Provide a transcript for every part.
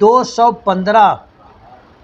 215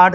8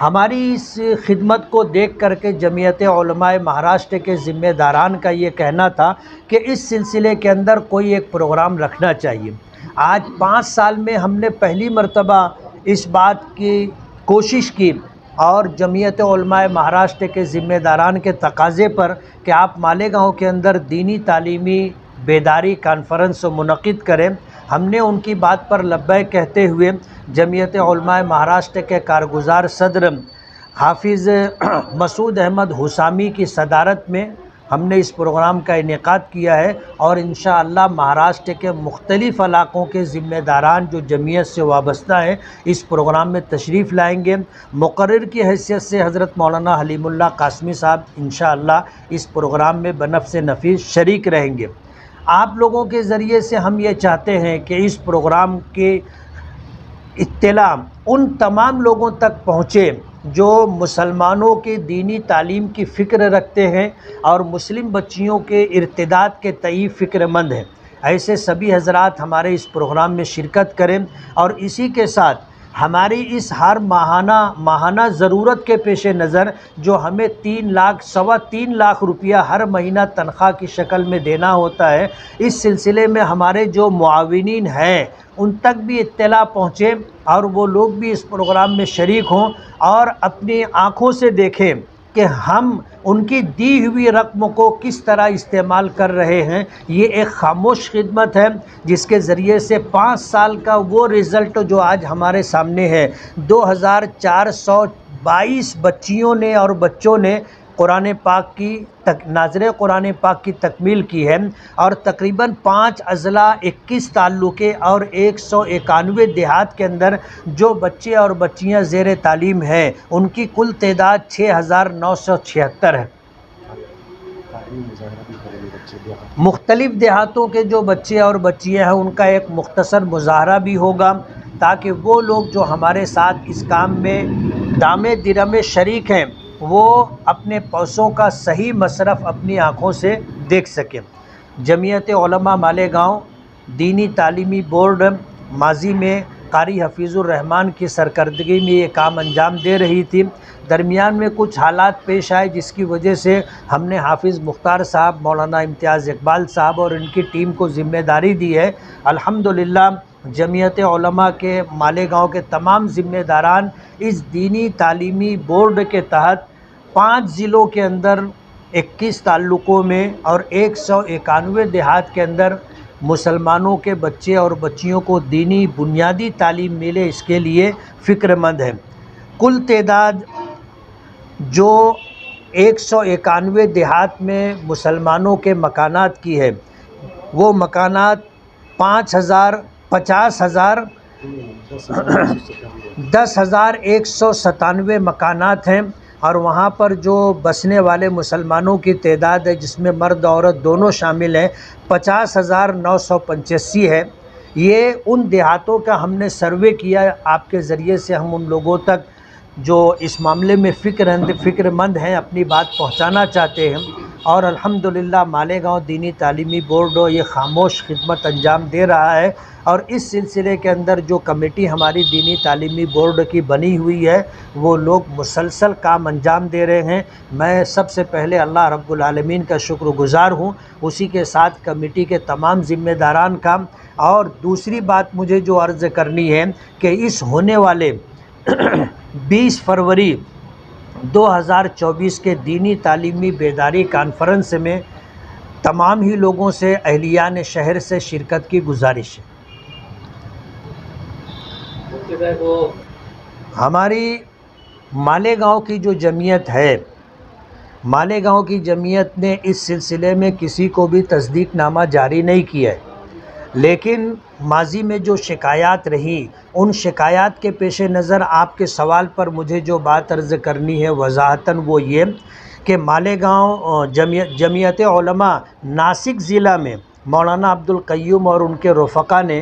ہماری اس خدمت کو دیکھ کر کے جمعیت علماء مہاراشٹر کے ذمہ داران کا یہ کہنا تھا کہ اس سلسلے کے اندر کوئی ایک پروگرام رکھنا چاہیے۔ آج 5 سال میں ہم نے پہلی مرتبہ اس بات کی کوشش کی اور جمعیت علماء مہاراشٹر کے ذمہ داران کے تقاضے پر کہ آپ مالیگاؤں کے اندر دینی تعلیمی بیداری کانفرنس منعقد کریں، ہم نے ان کی بات پر لبیک کہتے ہوئے جمعیت علماء مہاراشٹر کے کارگزار صدر حافظ مسعود احمد حسامی کی صدارت میں ہم نے اس پروگرام کا انعقاد کیا ہے، اور انشاءاللہ مہاراشٹر کے مختلف علاقوں کے ذمہ داران جو جمعیت سے وابستہ ہیں اس پروگرام میں تشریف لائیں گے۔ مقرر کی حیثیت سے حضرت مولانا حلیم اللہ قاسمی صاحب انشاءاللہ اس پروگرام میں بنفس نفیس شریک رہیں گے۔ آپ لوگوں کے ذریعے سے ہم یہ چاہتے ہیں کہ اس پروگرام کی اطلاع ان تمام لوگوں تک پہنچے جو مسلمانوں کے دینی تعلیم کی فکر رکھتے ہیں اور مسلم بچیوں کے ارتداد کے تئیں فکر مند ہیں۔ ایسے سبھی حضرات ہمارے اس پروگرام میں شرکت کریں، اور اسی کے ساتھ ہماری اس ہر ماہانہ ضرورت کے پیش نظر جو ہمیں 3 لاکھ سوا 3 لاکھ روپیہ ہر مہینہ تنخواہ کی شکل میں دینا ہوتا ہے، اس سلسلے میں ہمارے جو معاونین ہیں ان تک بھی اطلاع پہنچے اور وہ لوگ بھی اس پروگرام میں شریک ہوں اور اپنی آنکھوں سے دیکھیں کہ ہم ان کی دی ہوئی رقم کو کس طرح استعمال کر رہے ہیں۔ یہ ایک خاموش خدمت ہے جس کے ذریعے سے 5 سال کا وہ رزلٹ جو آج ہمارے سامنے ہے، 2422 بچیوں نے اور بچوں نے قرآن پاک کی ناظر قرآن پاک کی تکمیل کی ہے، اور تقریباً 5 اضلاع 21 تعلقے اور 191 دیہات کے اندر جو بچے اور بچیاں زیر تعلیم ہیں ان کی کل تعداد 6976 ہے۔ مختلف دیہاتوں کے جو بچے اور بچیاں ہیں ان کا ایک مختصر مظاہرہ بھی ہوگا تاکہ وہ لوگ جو ہمارے ساتھ اس کام میں دامے درمے شریک ہیں وہ اپنے پیسوں کا صحیح مصرف اپنی آنکھوں سے دیکھ سکیں۔ جمعیت علماء مالیگاؤں دینی تعلیمی بورڈ ماضی میں قاری حفیظ الرحمان کی سرکردگی میں یہ کام انجام دے رہی تھی، درمیان میں کچھ حالات پیش آئے جس کی وجہ سے ہم نے حافظ مختار صاحب، مولانا امتیاز اقبال صاحب اور ان کی ٹیم کو ذمہ داری دی ہے۔ الحمدللہ جمعیت علماء کے مالیگاؤں کے تمام ذمہ داران اس دینی تعلیمی بورڈ کے تحت 5 ضلعوں کے اندر 21 تعلقوں میں اور 191 دیہات کے اندر مسلمانوں کے بچے اور بچیوں کو دینی بنیادی تعلیم ملے اس کے لیے فکر مند ہے۔ کل تعداد جو 191 دیہات میں مسلمانوں کے مکانات کی ہے وہ مکانات 10,197 مکانات ہیں، اور وہاں پر جو بسنے والے مسلمانوں کی تعداد ہے جس میں مرد عورت دونوں شامل ہیں 50,985 ہے۔ یہ ان دیہاتوں کا ہم نے سروے کیا، آپ کے ذریعے سے ہم ان لوگوں تک جو اس معاملے میں فکر مند ہیں اپنی بات پہنچانا چاہتے ہیں، اور الحمدللہ مالیگاؤں دینی تعلیمی بورڈ یہ خاموش خدمت انجام دے رہا ہے، اور اس سلسلے کے اندر جو کمیٹی ہماری دینی تعلیمی بورڈ کی بنی ہوئی ہے وہ لوگ مسلسل کام انجام دے رہے ہیں۔ میں سب سے پہلے اللہ رب العالمین کا شکر گزار ہوں، اسی کے ساتھ کمیٹی کے تمام ذمہ داران کا۔ اور دوسری بات مجھے جو عرض کرنی ہے کہ اس ہونے والے 20 فروری 2024 کے دینی تعلیمی بیداری کانفرنس میں تمام ہی لوگوں سے اہلیان شہر سے شرکت کی گزارش ہے۔ ہماری مالیگاؤں کی جو جمعیت ہے، مالیگاؤں کی جمعیت نے اس سلسلے میں کسی کو بھی تصدیق نامہ جاری نہیں کیا ہے، لیکن ماضی میں جو شکایات رہیں ان شکایات کے پیش نظر آپ کے سوال پر مجھے جو بات عرض کرنی ہے وضاحتاً وہ یہ کہ مالیگاؤں جمعیت علماء ناسک ضلع میں مولانا عبدالقیوم اور ان کے رفقا نے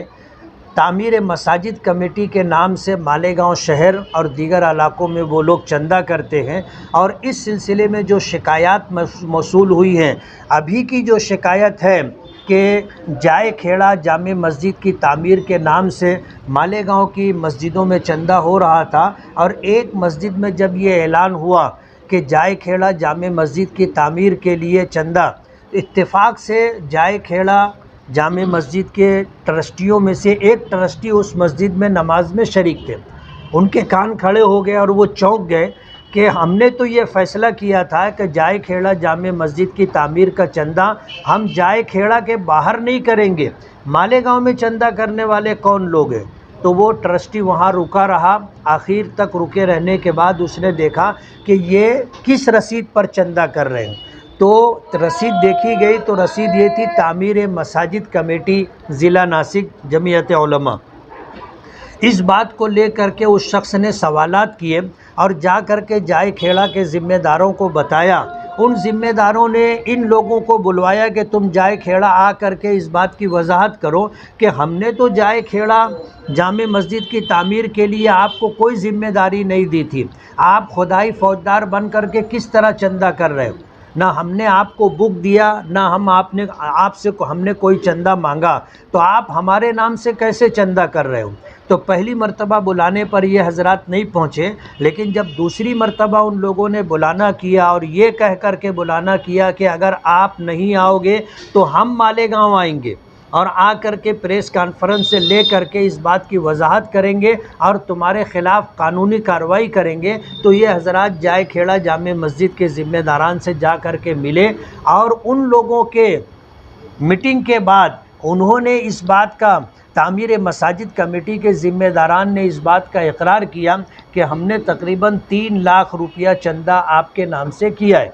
تعمیر مساجد کمیٹی کے نام سے مالیگاؤں شہر اور دیگر علاقوں میں وہ لوگ چندہ کرتے ہیں، اور اس سلسلے میں جو شکایات موصول ہوئی ہیں، ابھی کی جو شکایت ہے کہ جائے کھیڑا جامع مسجد کی تعمیر کے نام سے مالیگاؤں کی مسجدوں میں چندہ ہو رہا تھا، اور ایک مسجد میں جب یہ اعلان ہوا کہ جائے کھیڑا جامع مسجد کی تعمیر کے لیے چندہ، اتفاق سے جائے کھیڑا جامع مسجد کے ٹرسٹیوں میں سے ایک ٹرسٹی اس مسجد میں نماز میں شریک تھے، ان کے کان کھڑے ہو گئے اور وہ چونک گئے کہ ہم نے تو یہ فیصلہ کیا تھا کہ جائے کھیڑا جامع مسجد کی تعمیر کا چندہ ہم جائے کھیڑا کے باہر نہیں کریں گے، مالیگاؤں میں چندہ کرنے والے کون لوگ ہیں؟ تو وہ ٹرسٹی وہاں رکا رہا، آخر تک رکے رہنے کے بعد اس نے دیکھا کہ یہ کس رسید پر چندہ کر رہے ہیں، تو رسید دیکھی گئی تو رسید یہ تھی تعمیر مساجد کمیٹی ضلع ناسک جمعیت علماء۔ اس بات کو لے کر کے اس شخص نے سوالات کیے اور جا کر کے جائے کھیڑا کے ذمہ داروں کو بتایا، ان ذمہ داروں نے ان لوگوں کو بلوایا کہ تم جائے کھیڑا آ کر کے اس بات کی وضاحت کرو کہ ہم نے تو جائے کھیڑا جامع مسجد کی تعمیر کے لیے آپ کو کوئی ذمہ داری نہیں دی تھی، آپ خدائی فوجدار بن کر کے کس طرح چندہ کر رہے ہو؟ نہ ہم نے آپ کو بک دیا، نہ ہم نے کوئی چندہ مانگا، تو آپ ہمارے نام سے کیسے چندہ کر رہے ہو؟ تو پہلی مرتبہ بلانے پر یہ حضرات نہیں پہنچے، لیکن جب دوسری مرتبہ ان لوگوں نے بلانا کیا اور یہ کہہ کر کے بلانا کیا کہ اگر آپ نہیں آؤ گے تو ہم مالیگاؤں آئیں گے اور آ کر کے پریس کانفرنس سے لے کر کے اس بات کی وضاحت کریں گے اور تمہارے خلاف قانونی کارروائی کریں گے، تو یہ حضرات جائے کھیڑا جامع مسجد کے ذمہ داران سے جا کر کے ملے اور ان لوگوں کے میٹنگ کے بعد انہوں نے اس بات کا، تعمیر مساجد کمیٹی کے ذمہ داران نے اس بات کا اقرار کیا کہ ہم نے تقریباً 3 لاکھ روپیہ چندہ آپ کے نام سے کیا ہے۔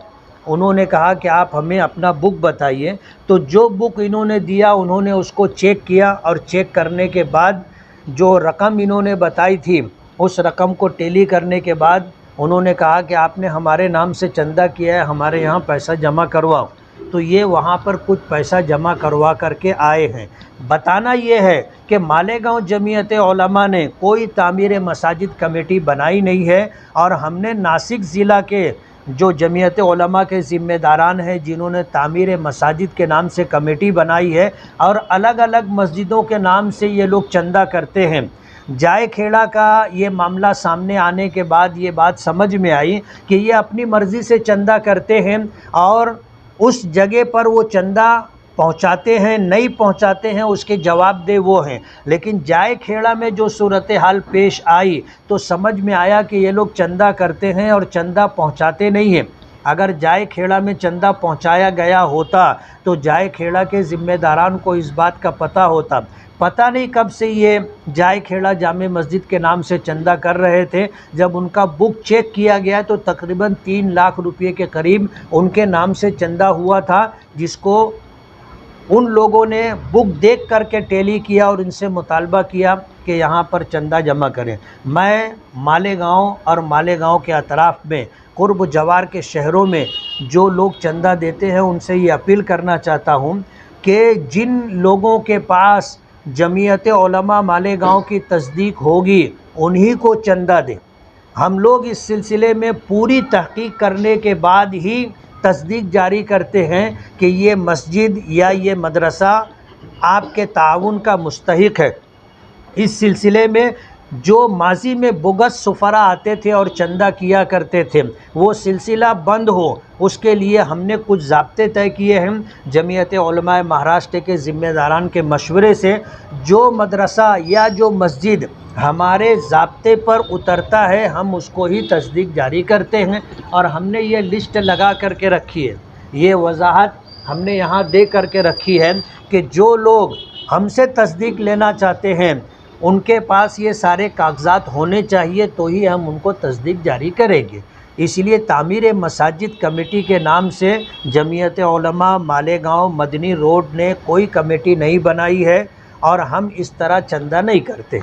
انہوں نے کہا کہ آپ ہمیں اپنا بک بتائیے، تو جو بک انہوں نے دیا انہوں نے اس کو چیک کیا اور چیک کرنے کے بعد جو رقم انہوں نے بتائی تھی اس رقم کو ٹیلی کرنے کے بعد انہوں نے کہا کہ آپ نے ہمارے نام سے چندہ کیا ہے، ہمارے یہاں پیسہ جمع کرواؤ۔ تو یہ وہاں پر کچھ پیسہ جمع کروا کر کے آئے ہیں۔ بتانا یہ ہے کہ مالیگاؤں جمعیت علماء نے کوئی تعمیر مساجد کمیٹی بنائی نہیں ہے، اور ہم نے ناسک ضلع کے جو جمعیت علماء کے ذمہ داران ہیں جنہوں نے تعمیر مساجد کے نام سے کمیٹی بنائی ہے اور الگ الگ مسجدوں کے نام سے یہ لوگ چندہ کرتے ہیں۔ جائے کھیڑا کا یہ معاملہ سامنے آنے کے بعد یہ بات سمجھ میں آئی کہ یہ اپنی مرضی سے چندہ کرتے ہیں اور اس جگہ پر وہ چندہ پہنچاتے ہیں نہیں پہنچاتے ہیں اس کے جواب دہ وہ ہیں، لیکن جائے کھیڑا میں جو صورتحال پیش آئی تو سمجھ میں آیا کہ یہ لوگ چندہ کرتے ہیں اور چندہ پہنچاتے نہیں ہیں۔ اگر جائے کھیڑا میں چندہ پہنچایا گیا ہوتا تو جائے کھیڑا کے ذمہ داران کو اس بات کا پتہ ہوتا۔ پتہ نہیں کب سے یہ جائے کھیڑا جامع مسجد کے نام سے چندہ کر رہے تھے، جب ان کا بک چیک کیا گیا تو تقریباً 3 لاکھ روپے کے قریب ان کے نام سے چندہ ہوا تھا، جس کو ان لوگوں نے بک دیکھ کر کے ٹیلی کیا اور ان سے مطالبہ کیا کہ یہاں پر چندہ جمع کریں۔ میں مالیگاؤں اور مالیگاؤں کے اطراف میں قرب و جوار کے شہروں میں جو لوگ چندہ دیتے ہیں ان سے یہ اپیل کرنا چاہتا ہوں کہ جن لوگوں کے پاس جمعیت علماء مالیگاؤں کی تصدیق ہوگی انہی کو چندہ دیں۔ ہم لوگ اس سلسلے میں پوری تحقیق کرنے کے بعد ہی تصدیق جاری کرتے ہیں کہ یہ مسجد یا یہ مدرسہ آپ کے تعاون کا مستحق ہے۔ اس سلسلے میں جو ماضی میں بوگس سفرا آتے تھے اور چندہ کیا کرتے تھے وہ سلسلہ بند ہو، اس کے لیے ہم نے کچھ ضابطے طے کیے ہیں۔ جمعیت علماء مہاراشٹر کے ذمہ داران کے مشورے سے جو مدرسہ یا جو مسجد ہمارے ضابطے پر اترتا ہے ہم اس کو ہی تصدیق جاری کرتے ہیں، اور ہم نے یہ لسٹ لگا کر کے رکھی ہے، یہ وضاحت ہم نے یہاں دے کر کے رکھی ہے کہ جو لوگ ہم سے تصدیق لینا چاہتے ہیں ان کے پاس یہ سارے کاغذات ہونے چاہیے تو ہی ہم ان کو تصدیق جاری کریں گے۔ اس لیے تعمیر مساجد کمیٹی کے نام سے جمعیت علماء مالیگاؤں مدنی روڈ نے کوئی کمیٹی نہیں بنائی ہے اور ہم اس طرح چندہ نہیں کرتے۔